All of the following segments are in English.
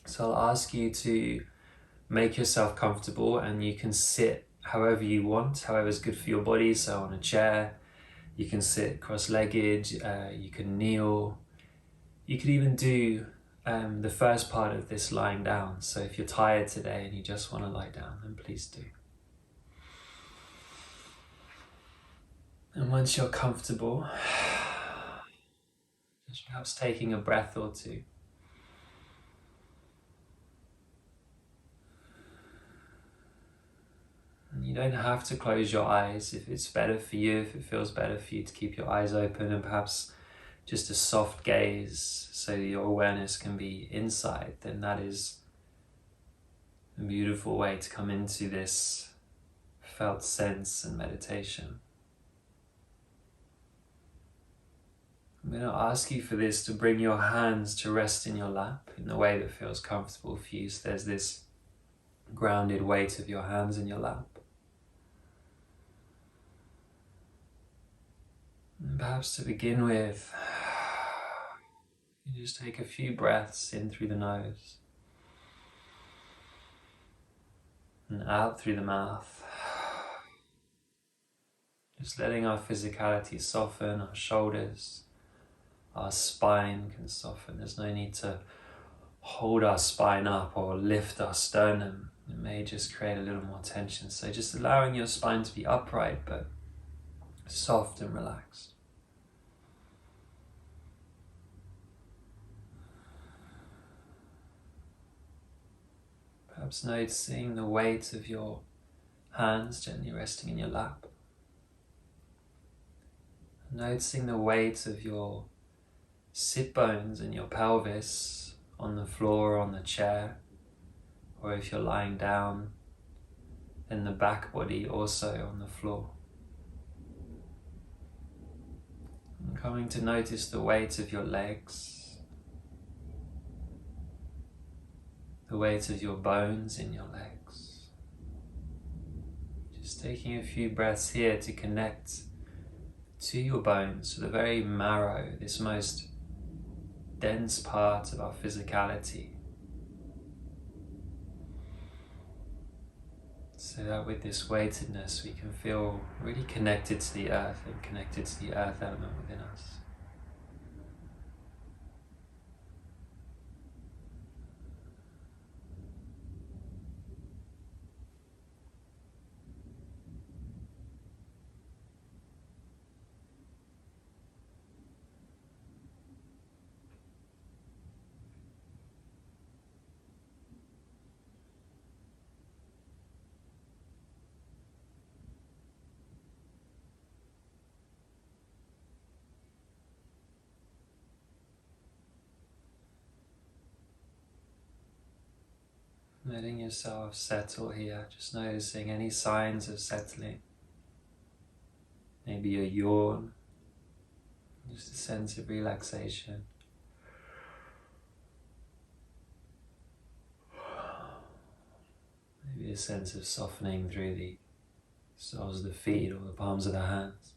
So I'll ask you to make yourself comfortable, and you can sit however you want, however is good for your body. So on a chair, you can sit cross-legged, you can kneel, you could even do the first part of this lying down. So if you're tired today and you just want to lie down, then please do. And once you're comfortable, just perhaps taking a breath or two. And you don't have to close your eyes if it's better for you, if it feels better for you to keep your eyes open and perhaps just a soft gaze so that your awareness can be inside, then that is a beautiful way to come into this felt sense and meditation. I'm going to ask you for this to bring your hands to rest in your lap in the way that feels comfortable for you. So there's this grounded weight of your hands in your lap. And perhaps to begin with, you just take a few breaths in through the nose and out through the mouth. Just letting our physicality soften, our shoulders, our spine can soften. There's no need to hold our spine up or lift our sternum. It may just create a little more tension. So just allowing your spine to be upright but soft and relaxed. Perhaps noticing the weight of your hands gently resting in your lap. Noticing the weight of your sit bones and your pelvis on the floor or on the chair, or if you're lying down, then the back body also on the floor. And coming to notice the weight of your legs, the weight of your bones in your legs. Just taking a few breaths here to connect to your bones, to the very marrow, this most dense part of our physicality. So that with this weightedness we can feel really connected to the earth and connected to the earth element within us. Letting yourself settle here, just noticing any signs of settling. Maybe a yawn, just a sense of relaxation. Maybe a sense of softening through the soles of the feet or the palms of the hands.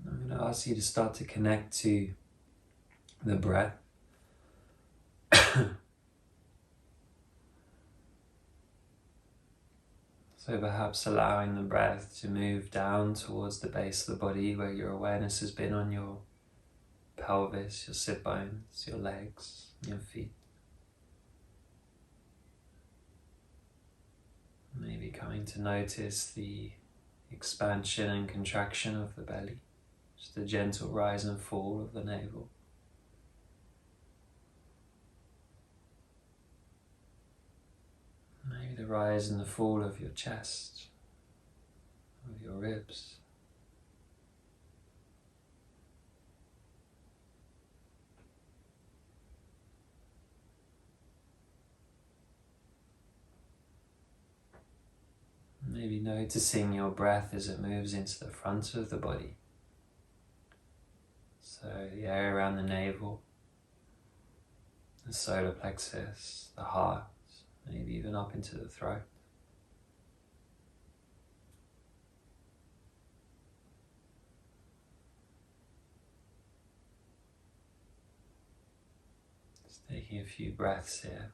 I'm going to ask you to start to connect to the breath. So perhaps allowing the breath to move down towards the base of the body where your awareness has been on your pelvis, your sit bones, your legs, your feet. Maybe coming to notice the expansion and contraction of the belly, just the gentle rise and fall of the navel. Maybe the rise and the fall of your chest, of your ribs. Maybe noticing your breath as it moves into the front of the body. So the area around the navel, the solar plexus, the heart, maybe even up into the throat. taking a few breaths here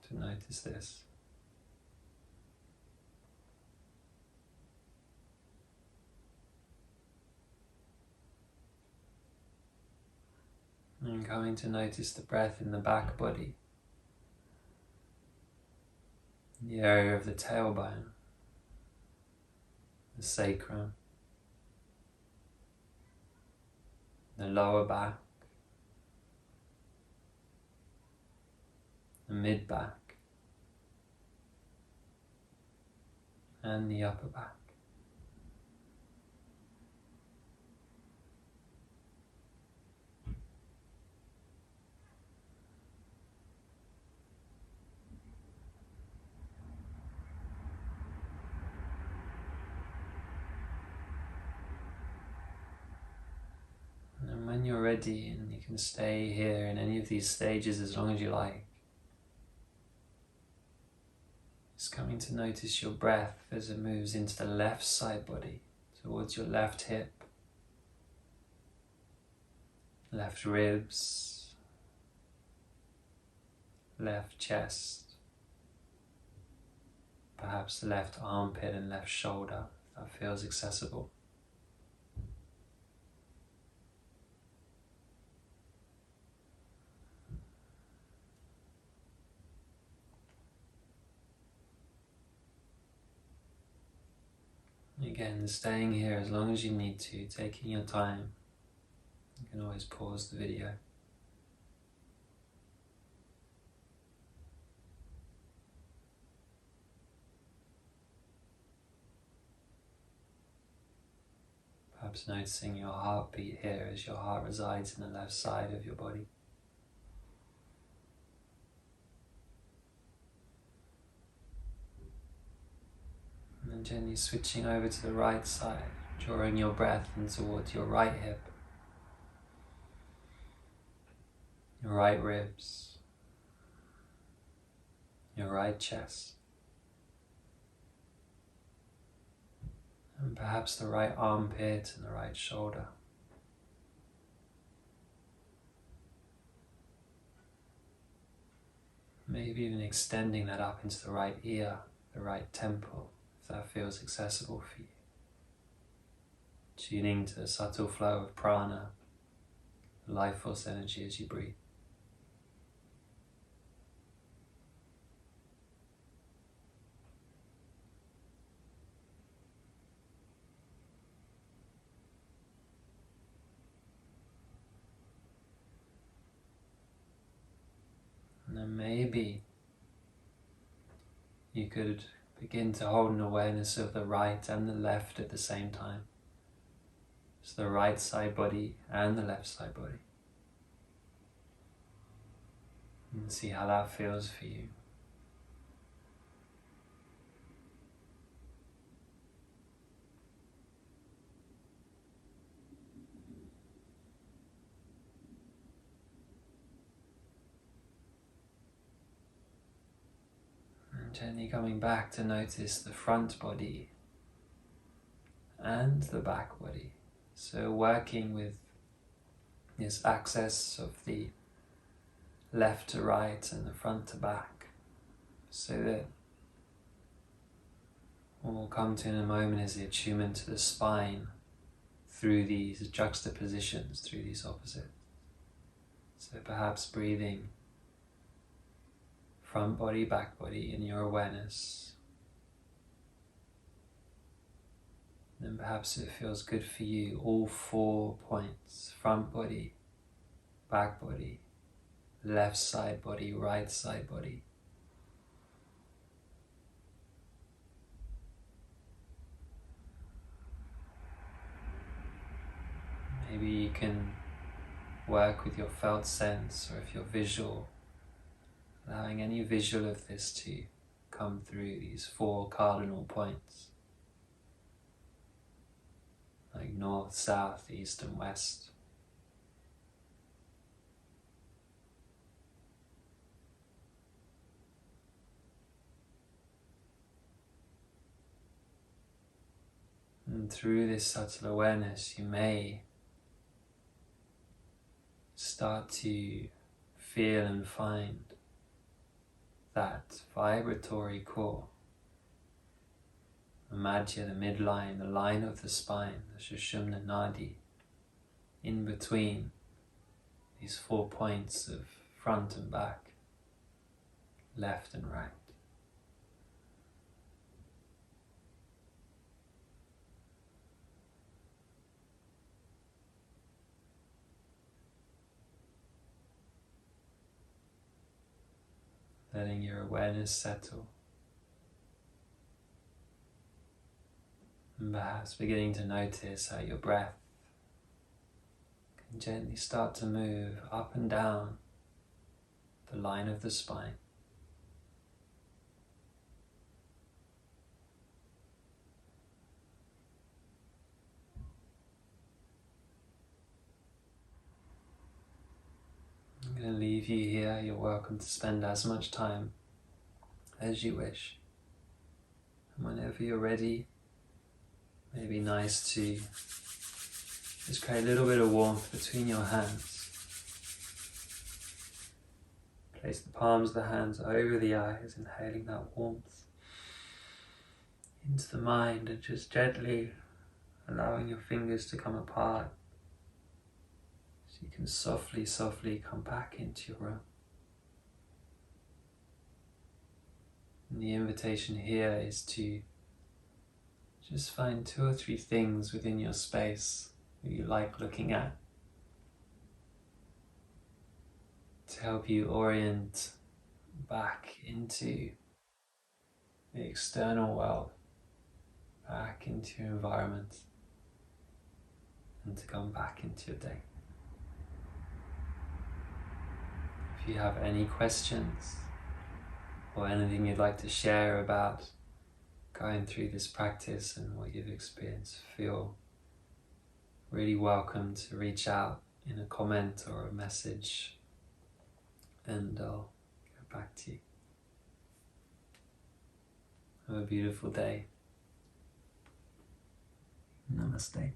to notice this. And coming to notice the breath in the back body, the area of the tailbone, the sacrum, the lower back, the mid back, and the upper back. And when you're ready, and you can stay here in any of these stages as long as you like, just coming to notice your breath as it moves into the left side body, towards your left hip, left ribs, left chest, perhaps the left armpit and left shoulder, if that feels accessible. Again, staying here as long as you need to, taking your time. You can always pause the video. Perhaps noticing your heartbeat here as your heart resides in the left side of your body. And then gently switching over to the right side, drawing your breath in towards your right hip, your right ribs, your right chest, and perhaps the right armpit and the right shoulder. Maybe even extending that up into the right ear, the right temple, if that feels accessible for you. Tuning to the subtle flow of prana, life force energy as you breathe. And then maybe you could begin to hold an awareness of the right and the left at the same time. So the right side body and the left side body. And see how that feels for you. And gently coming back to notice the front body and the back body. So working with this access of the left to right and the front to back, so that what we'll come to in a moment is the attunement to the spine through these juxtapositions, through these opposites. So perhaps breathing front body, back body in your awareness. Then perhaps it feels good for you, all 4 points, front body, back body, left side body, right side body. Maybe you can work with your felt sense, or if you're visual, allowing any visual of this to come through these 4 cardinal points. Like north, south, east and west. And through this subtle awareness, you may start to feel and find that vibratory core. Imagine the midline, the line of the spine, the Sushumna Nadi, in between these 4 points of front and back, left and right. Letting your awareness settle. And perhaps beginning to notice how your breath can gently start to move up and down the line of the spine. I'm going to leave you here. You're welcome to spend as much time as you wish. And whenever you're ready, maybe nice to just create a little bit of warmth between your hands. Place the palms of the hands over the eyes, inhaling that warmth into the mind, and just gently allowing your fingers to come apart so you can softly come back into your room. And the invitation here is to just find 2 or 3 things within your space that you like looking at to help you orient back into the external world, back into your environment, and to come back into your day. If you have any questions or anything you'd like to share about going through this practice and what you've experienced, feel really welcome to reach out in a comment or a message, and I'll get back to you. Have a beautiful day. Namaste.